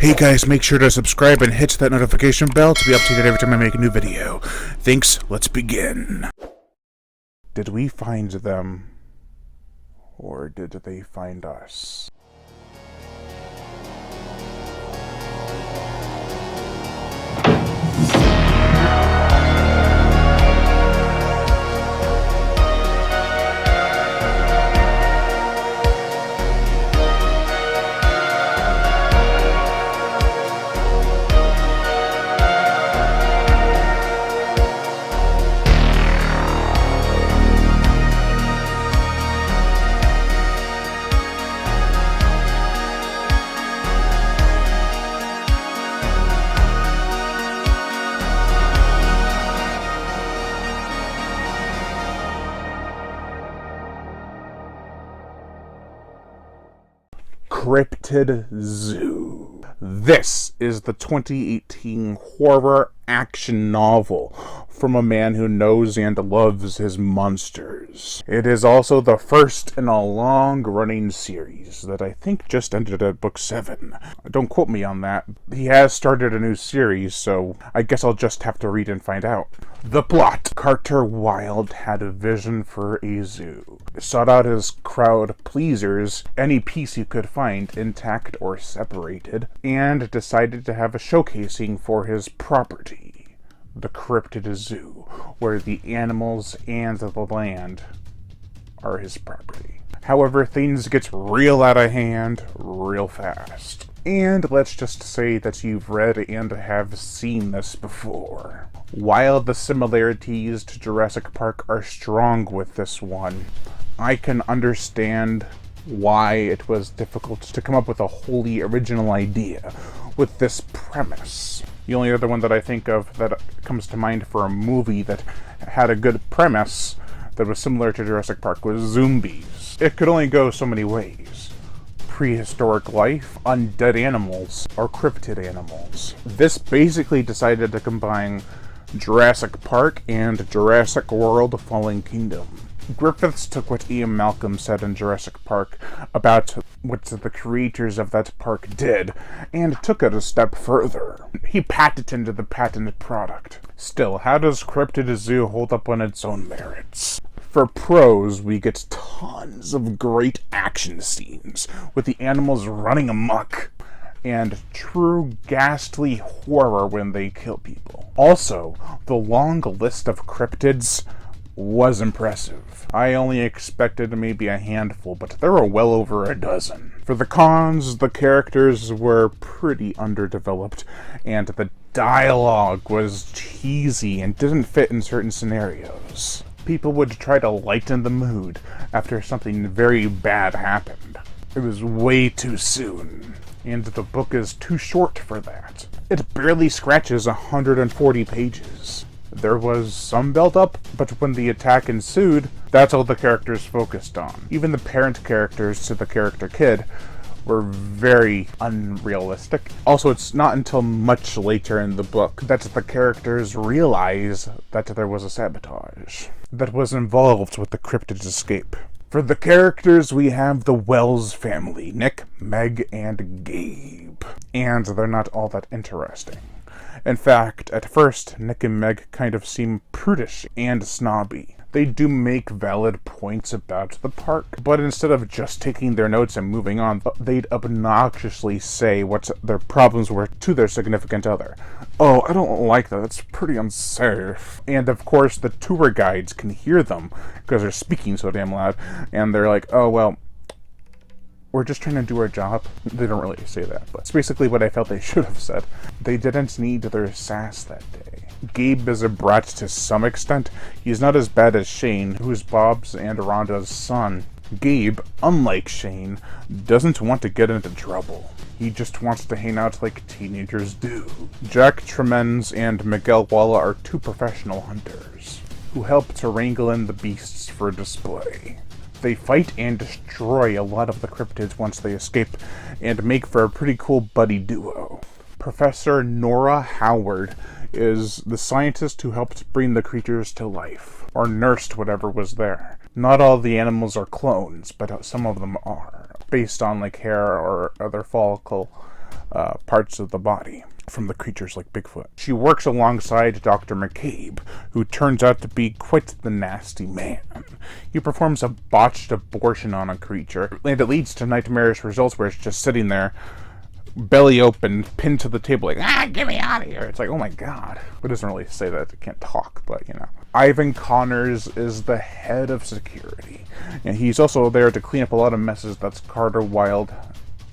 Hey guys, make sure to subscribe and hit that notification bell to be updated every time I make a new video. Thanks, let's begin. Did we find them? Or did they find us? Cryptid Zoo. This is the 2018 horror action novel from a man who knows and loves his monsters. It is also the first in a long-running series that I think just ended at book 7. Don't quote me on that. He has started a new series, so I guess I'll just have to read and find out. The plot. Carter Wilde had a vision for a zoo. Sought out his crowd pleasers, any piece he could find, intact or separated, and decided to have a showcasing for his property. The Cryptid Zoo, where the animals and the land are his property. However, things get real out of hand real fast. And let's just say that you've read and have seen this before. While the similarities to Jurassic Park are strong with this one, I can understand why it was difficult to come up with a wholly original idea with this premise. The only other one that I think of that comes to mind for a movie that had a good premise that was similar to Jurassic Park was Zombies. It could only go so many ways. Prehistoric life, undead animals, or cryptid animals. This basically decided to combine Jurassic Park and Jurassic World Fallen Kingdom. Griffiths took what Ian Malcolm said in Jurassic Park about what the creators of that park did, and took it a step further. He patented the patented product. Still, how does Cryptid Zoo hold up on its own merits? For prose, we get tons of great action scenes, with the animals running amok, and true ghastly horror when they kill people. Also, the long list of cryptids was impressive. I only expected maybe a handful, but there were well over a dozen. For the cons, the characters were pretty underdeveloped, and the dialogue was cheesy and didn't fit in certain scenarios. People would try to lighten the mood after something very bad happened. It was way too soon, and the book is too short for that. It barely scratches 140 pages. There was some build-up, but when the attack ensued, that's all the characters focused on. Even the parent characters to the character kid were very unrealistic. Also, it's not until much later in the book that the characters realize that there was a sabotage that was involved with the cryptid's escape. For the characters, we have the Wells family, Nick, Meg, and Gabe. And they're not all that interesting. In fact, at first, Nick and Meg kind of seem prudish and snobby. They do make valid points about the park, but instead of just taking their notes and moving on, they'd obnoxiously say what their problems were to their significant other. Oh, I don't like that, that's pretty unsafe. And of course, the tour guides can hear them, because they're speaking so damn loud, and they're like, oh, well, we're just trying to do our job. They don't really say that, but it's basically what I felt they should have said. They didn't need their sass that day. Gabe is a brat to some extent. He's not as bad as Shane, who's Bob's and Rhonda's son. Gabe, unlike Shane, doesn't want to get into trouble. He just wants to hang out like teenagers do. Jack Tremens and Miguel Walla are two professional hunters who help to wrangle in the beasts for display. They fight and destroy a lot of the cryptids once they escape, and make for a pretty cool buddy duo. Professor Nora Howard is the scientist who helped bring the creatures to life, or nursed whatever was there. Not all the animals are clones, but some of them are, based on like hair or other follicle parts of the body from the creatures like Bigfoot. She works alongside Dr. McCabe, who turns out to be quite the nasty man. He performs a botched abortion on a creature, and it leads to nightmarish results where it's just sitting there, belly open, pinned to the table, like, get me out of here. It's like, oh my god. It doesn't really say that, it can't talk, but you know. Ivan Connors is the head of security, and he's also there to clean up a lot of messes that's Carter Wilde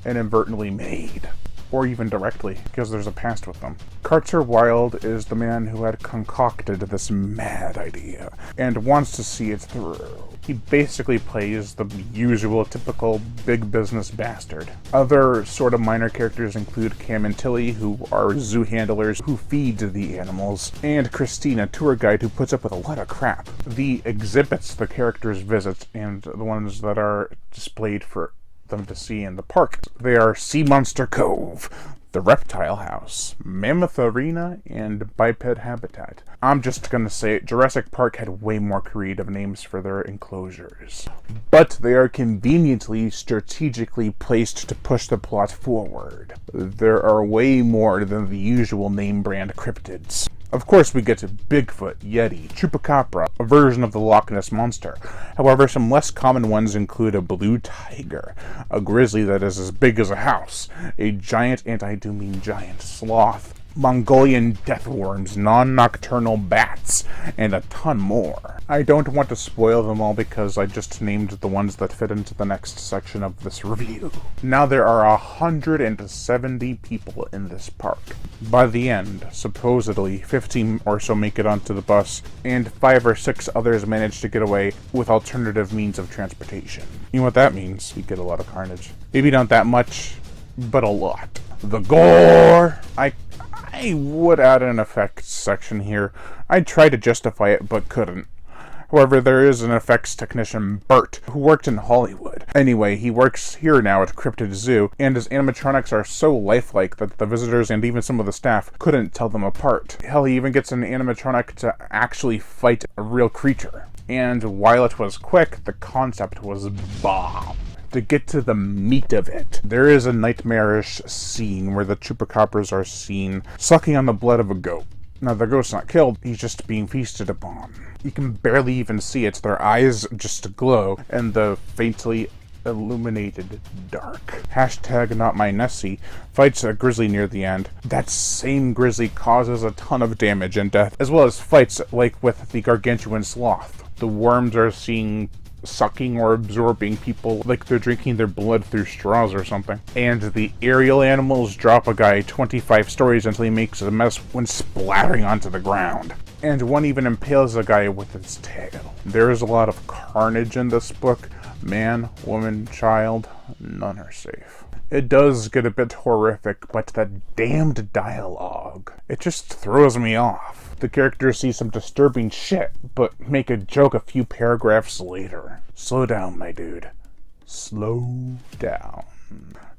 inadvertently made, or even directly, because there's a past with them. Carter Wilde is the man who had concocted this mad idea, and wants to see it through. He basically plays the usual, typical big business bastard. Other sort of minor characters include Cam and Tilly, who are zoo handlers who feed the animals, and Christina, tour guide who puts up with a lot of crap. The exhibits the characters visit, and the ones that are displayed for them to see in the park, they are Sea Monster Cove, the Reptile House, Mammoth Arena, and Biped Habitat. I'm just gonna say it, Jurassic Park had way more creative names for their enclosures. But they are conveniently, strategically placed to push the plot forward. There are way more than the usual name brand cryptids. Of course, we get to Bigfoot, Yeti, Chupacabra, a version of the Loch Ness Monster. However, some less common ones include a blue tiger, a grizzly that is as big as a house, a giant, and I do mean giant, sloth, Mongolian deathworms, non-nocturnal bats, and a ton more. I don't want to spoil them all because I just named the ones that fit into the next section of this review. Now there are 170 people in this park. By the end, supposedly, 15 or so make it onto the bus, and 5 or 6 others manage to get away with alternative means of transportation. You know what that means? You get a lot of carnage. Maybe not that much, but a lot. The gore! I would add an effects section here. I tried to justify it, but couldn't. However, there is an effects technician, Bert, who worked in Hollywood. Anyway, he works here now at Cryptid Zoo, and his animatronics are so lifelike that the visitors and even some of the staff couldn't tell them apart. Hell, he even gets an animatronic to actually fight a real creature. And while it was quick, the concept was bomb. To get to the meat of it, there is a nightmarish scene where the chupacabras are seen sucking on the blood of a goat. Now, the goat's not killed, he's just being feasted upon. You can barely even see it, their eyes just glow, and the faintly illuminated dark. Hashtag not my Nessie fights a grizzly near the end. That same grizzly causes a ton of damage and death, as well as fights like with the gargantuan sloth. The worms are seen sucking or absorbing people like they're drinking their blood through straws or something. And the aerial animals drop a guy 25 stories until he makes a mess when splattering onto the ground. And one even impales a guy with its tail. There is a lot of carnage in this book. Man, woman, child, none are safe. It does get a bit horrific, but that damned dialogue, it just throws me off. The characters see some disturbing shit, but make a joke a few paragraphs later. Slow down, my dude. Slow down.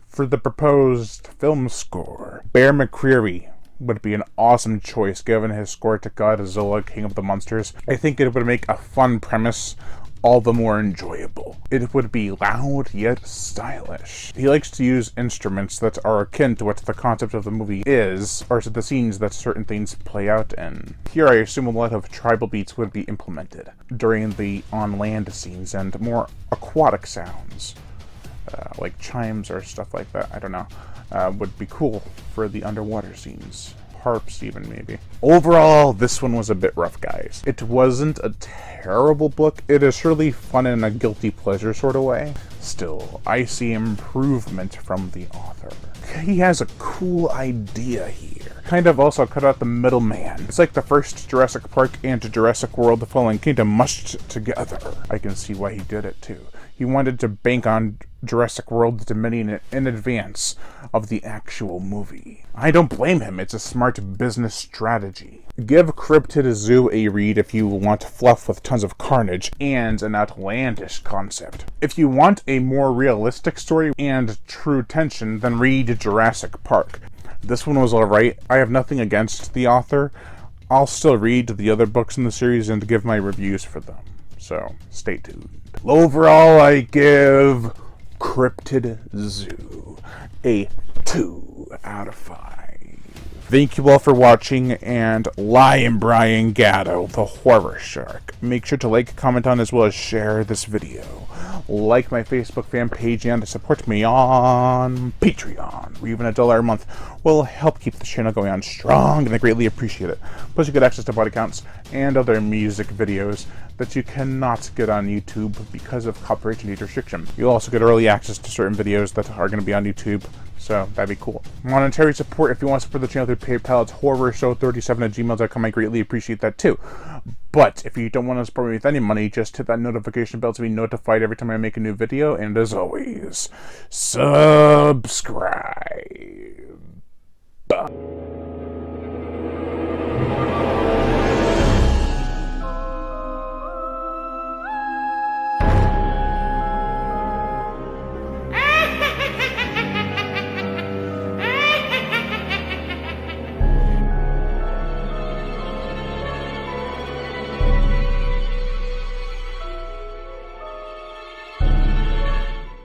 For the proposed film score, Bear McCreary would be an awesome choice given his score to Godzilla, King of the Monsters. I think it would make a fun premise all the more enjoyable. It would be loud yet stylish. He likes to use instruments that are akin to what the concept of the movie is, or to the scenes that certain things play out in. Here I assume a lot of tribal beats would be implemented during the on-land scenes, and more aquatic sounds, like chimes or stuff like that, I don't know, would be cool for the underwater scenes. Harps even, maybe. Overall, this one was a bit rough, guys. It wasn't a terrible book. It is surely fun in a guilty pleasure sort of way. Still, I see improvement from the author. He has a cool idea here. Kind of also cut out the middleman. It's like the first Jurassic Park and Jurassic World: The Fallen Kingdom mushed together. I can see why he did it too. He wanted to bank on Jurassic World Dominion in advance of the actual movie. I don't blame him, it's a smart business strategy. Give Cryptid Zoo a read if you want fluff with tons of carnage and an outlandish concept. If you want a more realistic story and true tension, then read Jurassic Park. This one was alright. I have nothing against the author. I'll still read the other books in the series and give my reviews for them. So, stay tuned. Overall, I give Cryptid Zoo a 2 out of 5. Thank you all for watching, and Lion Brian Gatto, the Horror Shark. Make sure to like, comment on, as well as share this video. Like my Facebook fan page and support me on Patreon, where even $1 a month will help keep the channel going on strong, and I greatly appreciate it. Plus you get access to body counts and other music videos that you cannot get on YouTube because of copyright and age restriction. You'll also get early access to certain videos that are going to be on YouTube, so that'd be cool. Monetary support, if you want to support the channel through PayPal, it's horrorshow37@gmail.com. I greatly appreciate that too. But if you don't want to support me with any money, just hit that notification bell to be notified every time I make a new video. And as always, subscribe.